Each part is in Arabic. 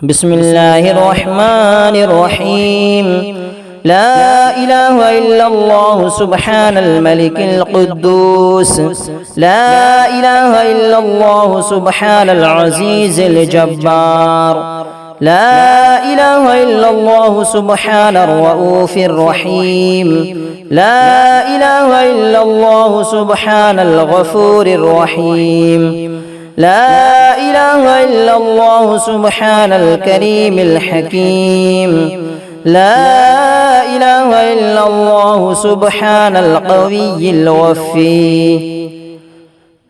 بسم الله الرحمن الرحيم. لا إله إلا الله سبحان الملك القدوس. لا إله إلا الله سبحان العزيز الجبار. لا إله إلا الله سبحان الرؤوف الرحيم. لا إله إلا الله سبحان الغفور الرحيم. لا إله إلا الله سبحان الكريم الحكيم. لا إله إلا الله سبحان القوي الوفي.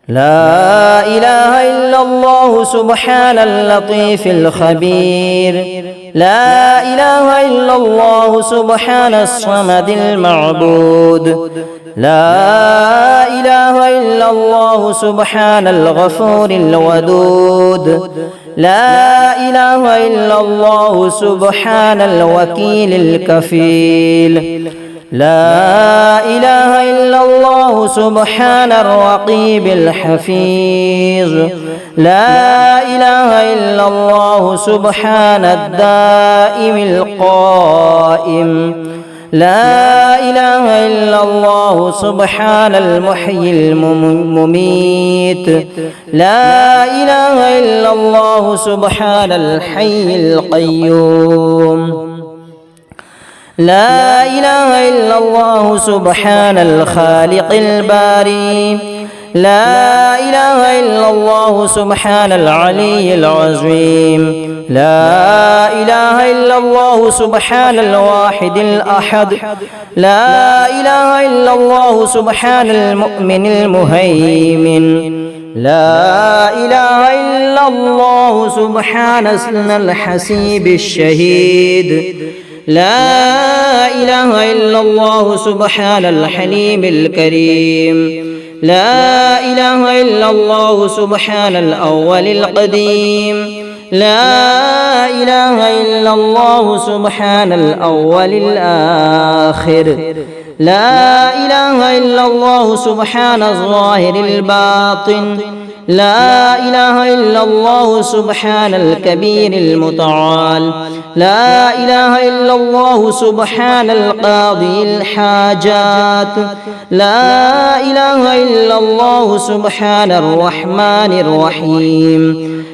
لا إله إلا الله سبحان اللطيف الخبير. لا إله إلا الله سبحان الصمد المعبود. لا إله إلا الله سبحان الغفور الودود. لا إله إلا الله سبحان الوكيل الكفيل. لا إله إلا الله سبحان الرقيب الحفيظ. لا إله إلا الله سبحان الدائم القائم. لا إله إلا الله سبحان المحيي المميت. لا إله إلا الله سبحان الحي القيوم. لا إله إلا الله سبحان الخالق الباري. لا إله إلا الله سبحان العلي العظيم. لا إله إلا الله سبحان الواحد الأحد. لا إله إلا الله سبحان المؤمن المهيمن. لا إله إلا الله سبحان الحسيب الشهيد. لا إله إلا الله سبحان الحليم الكريم. لا إله إلا الله سبحان الأول القديم. لا إله إلا الله سبحان الأول الآخر. لا إله إلا الله سبحان الظاهر الباطن. لا إله إلا الله سبحان الكبير المتعال. لا إله إلا الله سبحان القاضي الحاجات. لا إله إلا الله سبحان الرحمن الرحيم.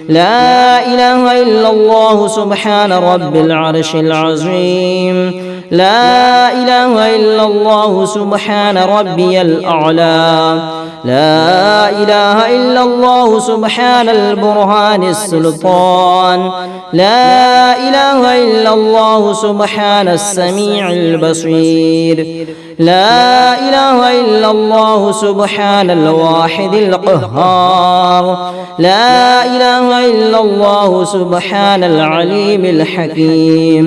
لا إله إلا الله سبحان رب العرش العظيم. لا إله إلا الله سبحان ربي الأعلى. لا إله إلا الله سبحان البرهان السلطان. لا إله إلا الله سبحان السميع البصير. لا إله إلا الله سبحان الواحد القهار. لا إله إلا الله سبحان العليم الحكيم.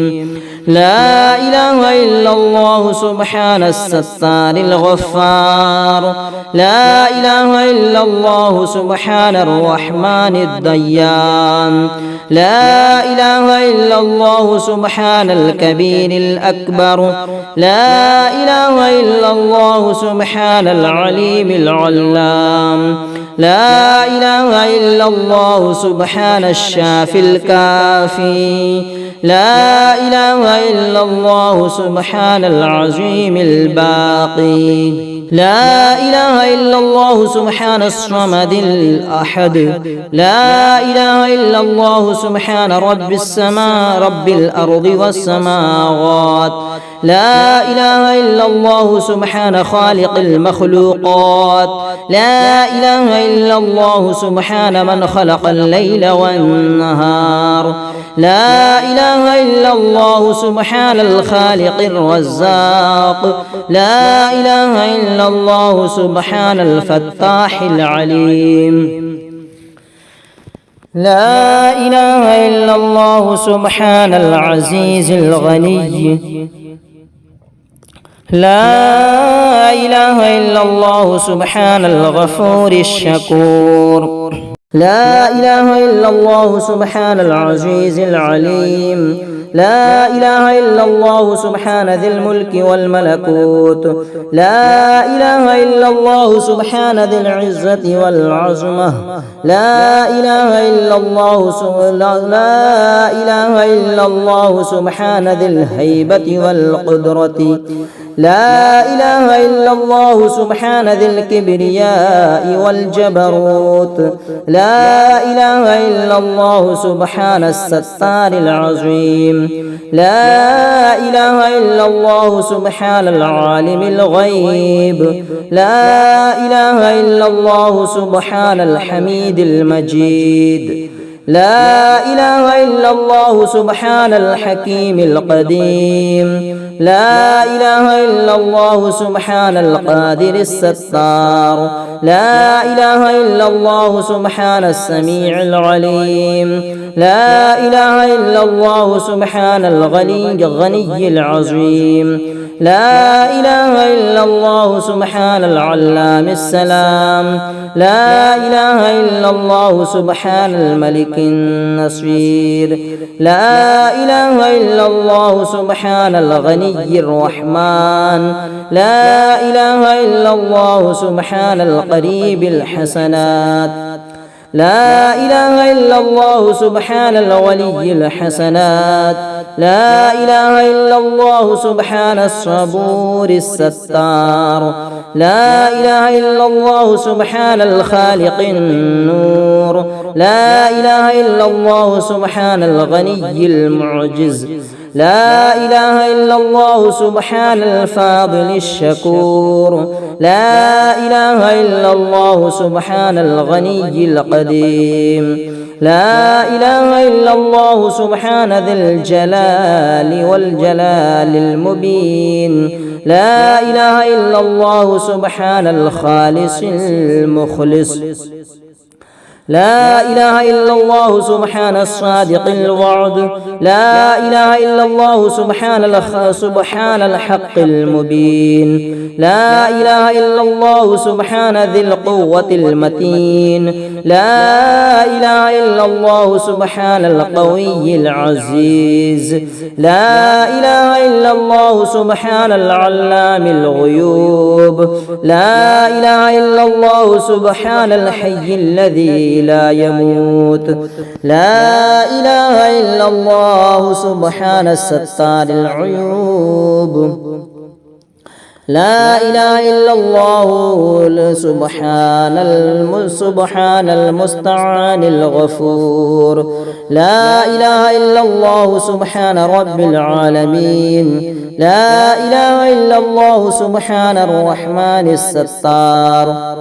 لا إله إلا الله سبحان الستار الغفار. لا إله إلا الله سبحان الرحمن الديان. لا إله إلا الله سبحان الكبير الأكبر. لا إله إلا الله سبحان العليم العلام. لا إله إلا الله سبحان الشافي الكافي. لا إله إلا الله سبحان العظيم الباقي. لا إله إلا الله سبحان الصمد الأحد. لا إله إلا الله سبحان رب السماء رب الأرض والسماوات. لا إله إلا الله سبحان خالق المخلوقات. لا إله إلا الله سبحان من خلق الليل والنهار. لا إله إلا الله سبحان الخالق الرزاق. لا إله إلا الله سبحان الفتاح العليم. لا إله إلا الله سبحان العزيز الغني. لا إله إلا الله سبحان الغفور الشكور. لا إله إلا الله سبحان العزيز العليم. لا إله إلا الله سبحان ذي الملك والملكوت. لا إله إلا الله سبحان ذي العزة والعظمة. لا إله إلا الله سبحان ذي الهيبة والقدرة. لا إله إلا الله سبحان ذي الكبرياء والجبروت. لا إله إلا الله سبحان الستار العظيم. لا إله إلا الله سبحان العالم الغيب. لا إله إلا الله سبحان الحميد المجيد. لا إله إلا الله سبحان الحكيم القديم. لا إله إلا الله سبحان القادر الستار. لا إله إلا الله سبحان السميع العليم. لا إله إلا الله سبحان الغني العظيم. لا إله إلا الله سبحان العلام السلام. لا إله إلا الله سبحان الملك النصير. لا إله إلا الله سبحان الغني الرحمن. لا إله إلا الله سبحان القريب الحسنات. لا إله إلا الله سبحان الولي الحسنات. لا إله إلا الله سبحان الصبور الستار. لا إله إلا الله سبحان الخالق النور. لا إله إلا الله سبحان الغني المعجز. لا إله إلا الله سبحان الفاضل الشكور. لا إله إلا الله سبحان الغني القديم. لا إله إلا الله سبحان ذي الجلال والجلال المبين. لا إله إلا الله سبحان الخالص المخلص. لا إله إلا الله سبحان الصادق الوعد. لا إله إلا الله سبحان الحق المبين. لا إله إلا الله سبحان ذي القوة المتين. لا إله إلا الله سبحان القوي العزيز. لا إله إلا الله سبحان العلام الغيوب. لا إله إلا الله سبحان الحي الذي لا يموت. لا إله إلا الله سبحان الستار العيوب. لا إله إلا الله سبحان المستعان الغفور. لا إله إلا الله سبحان رب العالمين. لا إله إلا الله سبحان الرحمن الستار.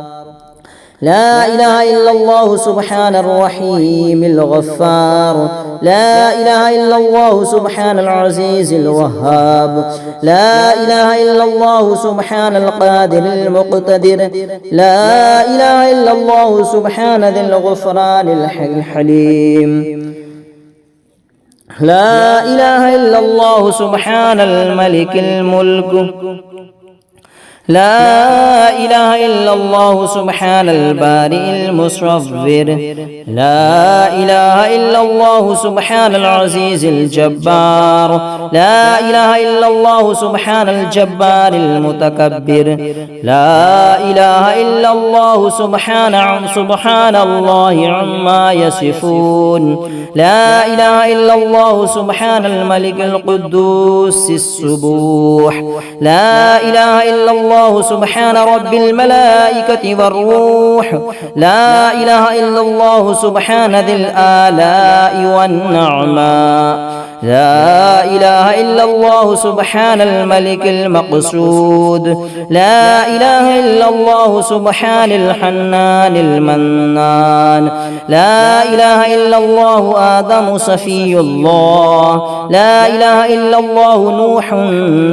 لا إله إلا الله سبحان الرحيم الغفار. لا إله إلا الله سبحان العزيز الوهاب. لا إله إلا الله سبحان القادر المقتدر. لا إله إلا الله سبحان ذي الغفران الحليم. لا إله إلا الله سبحان الملك الملك. لا إله إلا الله سبحان البارئ المصور. لا إله إلا الله سبحان العزيز الجبار. لا إله إلا الله سبحان الجبار المتكبر. لا إله إلا الله سبحان الله عما يصفون. لا إله إلا الله سبحان الملك القدوس السبوح. لا إله إلا الله سبحان رب الملائكة والروح. لا إله إلا الله سبحان ذي الآلاء والنعماء. لا إله إلا الله سبحان الملك المقصود. لا إله إلا الله سبحان الحنان المنان. لا إله إلا الله آدم صفي الله. لا إله إلا الله نوح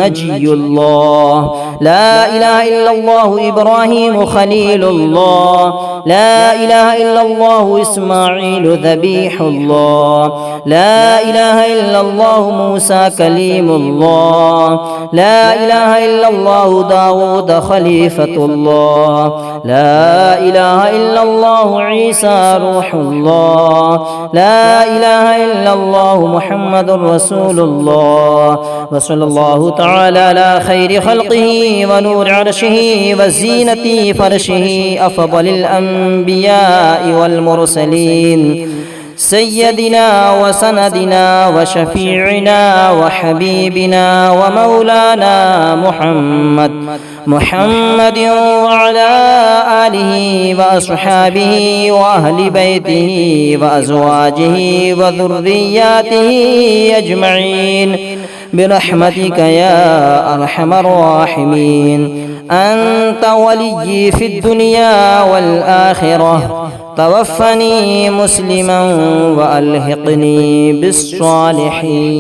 نجي الله. لا إله إلا الله إبراهيم خليل الله، لا إله إلا الله إسماعيل ذبيح الله، لا إله إلا الله موسى كليم الله، لا إله إلا الله داود خليفة الله، لا إله إلا الله عيسى روح الله، لا إله إلا الله محمد رسول الله. وصلى الله تعالى على خير خلقه ونور عرشه وزينة فرشه أفضل الأنبياء والمرسلين سيدنا وسندنا وشفيعنا وحبيبنا ومولانا محمد وعلى آله وأصحابه وأهل بيته وأزواجه وذرياته أجمعين برحمتك يا أرحم الراحمين. أنت ولي في الدنيا والآخرة، توفني مسلما وألحقني بالصالحين.